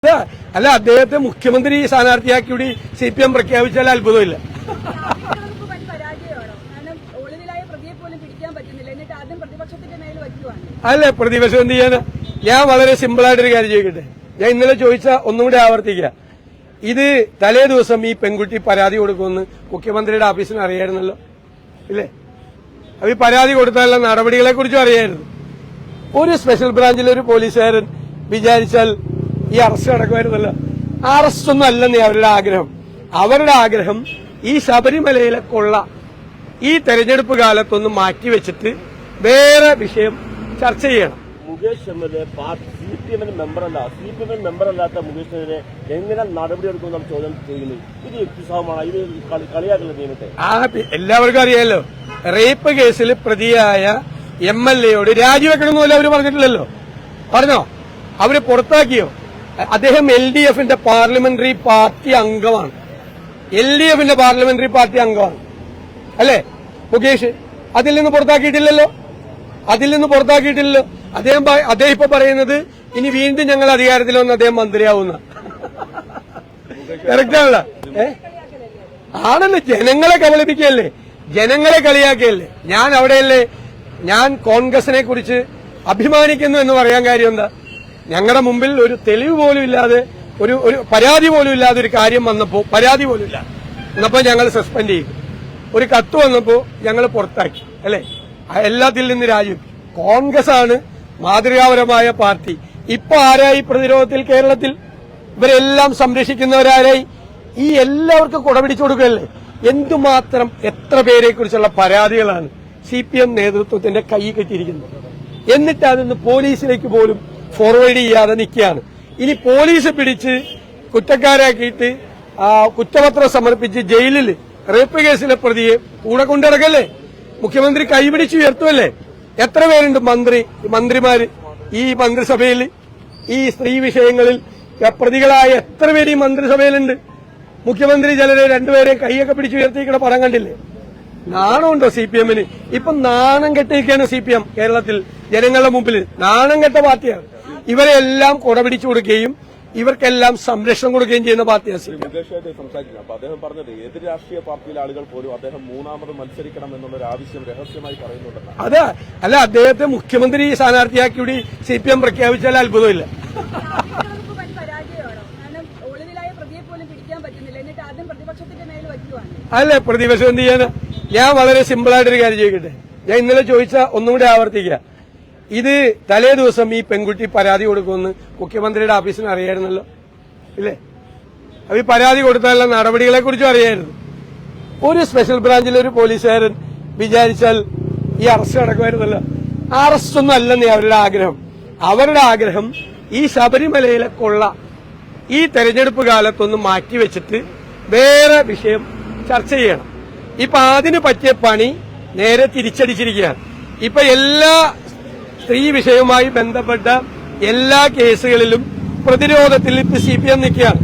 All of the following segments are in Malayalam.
അല്ല, അദ്ദേഹത്തെ മുഖ്യമന്ത്രി സ്ഥാനാർത്ഥിയാക്കി CPM പ്രഖ്യാപിച്ചാൽ അത്ഭുതമില്ല. അല്ലേ, പ്രതിപക്ഷം എന്ത് ചെയ്യാന്? ഞാൻ വളരെ സിമ്പിളായിട്ടൊരു കാര്യം ചോദിക്കട്ടെ. ഞാൻ ഇന്നലെ ചോദിച്ച ഒന്നും കൂടി ആവർത്തിക്കുക. ഇത് തലേ ദിവസം ഈ പെൺകുട്ടി പരാതി കൊടുക്കുമെന്ന് മുഖ്യമന്ത്രിയുടെ ഓഫീസിന് അറിയായിരുന്നല്ലോ, ഇല്ലേ? അപ്പൊ ഈ പരാതി കൊടുത്താലുള്ള നടപടികളെ കുറിച്ചും അറിയായിരുന്നു. ഒരു സ്പെഷ്യൽ ബ്രാഞ്ചിലെ ഒരു പോലീസുകാരൻ വിചാരിച്ചാൽ ഈ അറസ്റ്റ് നടക്കുമായിരുന്നല്ലോ. അറസ്റ്റ് ഒന്നും അല്ലെന്നേ അവരുടെ ആഗ്രഹം. അവരുടെ ആഗ്രഹം ഈ ശബരിമലയിലെ കൊള്ള ഈ തെരഞ്ഞെടുപ്പ് കാലത്തൊന്ന് മാറ്റിവെച്ചിട്ട് വേറെ വിഷയം ചർച്ച ചെയ്യണം. മുകേഷ് എന്നത് CPM മെമ്പറല്ലാത്ത മുകേഷിനെതിരെ എങ്ങനെ നടപടിയെടുക്കുമെന്നാണ് ചോദ്യം ചെയ്യുന്നത്. ഇത് യുക്തിസഹമാണ്, ഇത് കളിയാക്കുന്ന നിയമത്തെ. എല്ലാവർക്കും അറിയാലോ, റേപ്പ് കേസിൽ പ്രതിയായ MLA രാജിവെക്കണമെന്ന് പോലും അവര് പറഞ്ഞിട്ടില്ലല്ലോ. പറഞ്ഞോ? അവര് പുറത്താക്കിയോ? അദ്ദേഹം LDFന്റെ പാർലമെന്ററി പാർട്ടി അംഗമാണ്. LDFന്റെ പാർലമെന്ററി പാർട്ടി അംഗമാണ്, അല്ലേ മുകേഷ്? അതിൽ നിന്ന് പുറത്താക്കിയിട്ടില്ലല്ലോ. അദ്ദേഹം ഇപ്പൊ പറയുന്നത് ഇനി വീണ്ടും ഞങ്ങൾ അധികാരത്തിൽ വന്ന് അദ്ദേഹം മന്ത്രിയാവുന്ന. കറക്റ്റാണല്ലോ. ആണല്ലോ, ജനങ്ങളെ കബളിപ്പിക്കുകയല്ലേ, ജനങ്ങളെ കളിയാക്കുകയല്ലേ. ഞാൻ അവിടെയല്ലേ, ഞാൻ കോൺഗ്രസിനെ കുറിച്ച് അഭിമാനിക്കുന്നു എന്ന് പറയാൻ കാര്യം എന്താ? ഞങ്ങളുടെ മുമ്പിൽ ഒരു തെളിവ് പോലും ഇല്ലാതെ, ഒരു പരാതി പോലും ഇല്ലാതെ ഒരു കാര്യം വന്നപ്പോ, പരാതി പോലും ഇല്ല എന്നപ്പോ ഞങ്ങൾ സസ്പെൻഡ് ചെയ്തു. ഒരു കത്ത് വന്നപ്പോ ഞങ്ങൾ പുറത്താക്കി, അല്ലെ? എല്ലാത്തിൽ നിന്ന് രാജിവെച്ചു. കോൺഗ്രസ് ആണ് മാതൃകാപരമായ പാർട്ടി. ഇപ്പൊ ആരായി പ്രതിരോധത്തിൽ കേരളത്തിൽ? ഇവരെല്ലാം സംരക്ഷിക്കുന്നവരാരായി? ഈ എല്ലാവർക്കും കുടപിടിച്ചു കൊടുക്കുകയല്ലേ. എന്തുമാത്രം എത്ര പേരെ കുറിച്ചുള്ള പരാതികളാണ് CPM നേതൃത്വത്തിന്റെ കൈ കെട്ടിയിരിക്കുന്നത്. എന്നിട്ട് അതൊന്ന് പോലീസിലേക്ക് പോലും ഫോർവേഡ് ചെയ്യാതെ നിൽക്കുകയാണ്. ഇനി പോലീസ് പിടിച്ച് കുറ്റക്കാരാക്കിയിട്ട് കുറ്റപത്രം സമർപ്പിച്ച് ജയിലിൽ റേപ്പ് കേസിലെ പ്രതിയെ കൂടെ കൊണ്ടിറക്കല്ലേ? മുഖ്യമന്ത്രി കൈപിടിച്ച് ഉയർത്തുമല്ലേ? എത്ര പേരുണ്ട് മന്ത്രിമാര് ഈ മന്ത്രിസഭയിൽ? ഈ സ്ത്രീ വിഷയങ്ങളിൽ പ്രതികളായ എത്ര പേര് ഈ മന്ത്രിസഭയിലുണ്ട്? മുഖ്യമന്ത്രി ചിലരെ രണ്ടുപേരെ കൈയൊക്കെ പിടിച്ച് ഉയർത്തിക്കുന്ന പടം കണ്ടില്ലേ? നാണമുണ്ടോ CPMന്? ഇപ്പൊ നാണം കെട്ടിയിരിക്കുകയാണ് CPM കേരളത്തിൽ ജനങ്ങളുടെ മുമ്പിൽ. നാണം കെട്ട പാർട്ടിയാണ്. ഇവരെല്ലാം കുടപിടിച്ചു കൊടുക്കുകയും ഇവർക്കെല്ലാം സംരക്ഷണം കൊടുക്കുകയും ചെയ്യുന്ന പാർട്ടിയാണ് CPM. സംസാരിക്കുന്നത് അദ്ദേഹം പറഞ്ഞത് എതിർ രാഷ്ട്രീയ പാർട്ടിയിലെ ആളുകൾ പോലും അദ്ദേഹം മൂന്നാമത് മത്സരിക്കണം എന്നുള്ളൊരു ആവശ്യം രഹസ്യമായി പറയുന്നുണ്ട്. അതെ, അല്ല, അദ്ദേഹത്തെ മുഖ്യമന്ത്രി സ്ഥാനാർത്ഥിയാക്കി CPM പ്രഖ്യാപിച്ചാൽ അത്ഭുതമില്ല. അല്ലേ, പ്രതിപക്ഷം എന്ത് ചെയ്യാന്? ഞാൻ വളരെ സിമ്പിളായിട്ടൊരു കാര്യം ചോദിക്കട്ടെ. ഞാൻ ഇന്നലെ ചോദിച്ച ഒന്നും കൂടി ആവർത്തിക്കുക. ഇത് തലേ ദിവസം ഈ പെൺകുട്ടി പരാതി കൊടുക്കുമെന്ന് മുഖ്യമന്ത്രിയുടെ ഓഫീസിന് അറിയായിരുന്നല്ലോ, ഇല്ലേ? അപ്പൊ ഈ പരാതി കൊടുത്താലുള്ള നടപടികളെ കുറിച്ചും അറിയായിരുന്നു. ഒരു സ്പെഷ്യൽ ബ്രാഞ്ചിലെ ഒരു പോലീസുകാരൻ വിചാരിച്ചാൽ ഈ അറസ്റ്റ് നടക്കുമായിരുന്നല്ലോ. അറസ്റ്റ് ഒന്നും അല്ലെന്നേ അവരുടെ ആഗ്രഹം. അവരുടെ ആഗ്രഹം ഈ ശബരിമലയിലെ കൊള്ള ഈ തെരഞ്ഞെടുപ്പ് കാലത്തൊന്ന് മാറ്റിവെച്ചിട്ട് വേറെ വിഷയം ചർച്ച ചെയ്യണം. ഇപ്പൊ അതിന് പറ്റിയ പണി നേരെ തിരിച്ചടിച്ചിരിക്കുകയാണ്. ഇപ്പൊ എല്ലാ സ്ത്രീ വിഷയവുമായി ബന്ധപ്പെട്ട എല്ലാ കേസുകളിലും പ്രതിരോധത്തിൽ ഇപ്പൊ CPM നിൽക്കുകയാണ്.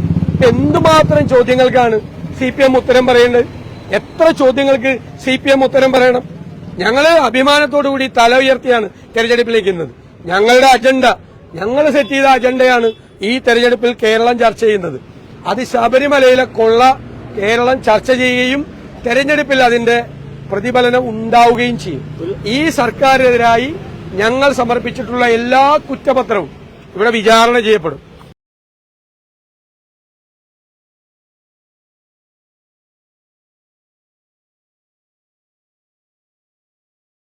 എന്തുമാത്രം ചോദ്യങ്ങൾക്കാണ് CPM ഉത്തരം പറയേണ്ടത്? എത്ര ചോദ്യങ്ങൾക്ക് CPM ഉത്തരം പറയണം? ഞങ്ങള് അഭിമാനത്തോടുകൂടി തല ഉയർത്തിയാണ് തെരഞ്ഞെടുപ്പിലേക്ക് ഇന്നത്. ഞങ്ങളുടെ അജണ്ട, ഞങ്ങൾ സെറ്റ് ചെയ്ത അജണ്ടയാണ് ഈ തെരഞ്ഞെടുപ്പിൽ കേരളം ചർച്ച ചെയ്യുന്നത്. അത് ശബരിമലയിലെ കൊള്ള കേരളം ചർച്ച ചെയ്യുകയും തെരഞ്ഞെടുപ്പിൽ അതിന്റെ പ്രതിഫലനം ഉണ്ടാവുകയും ചെയ്യും. ഈ സർക്കാരിനെതിരായി ഞങ്ങൾ സമർപ്പിച്ചിട്ടുള്ള എല്ലാ കുറ്റപത്രവും ഇവിടെ വിചാരണ ചെയ്യപ്പെടും.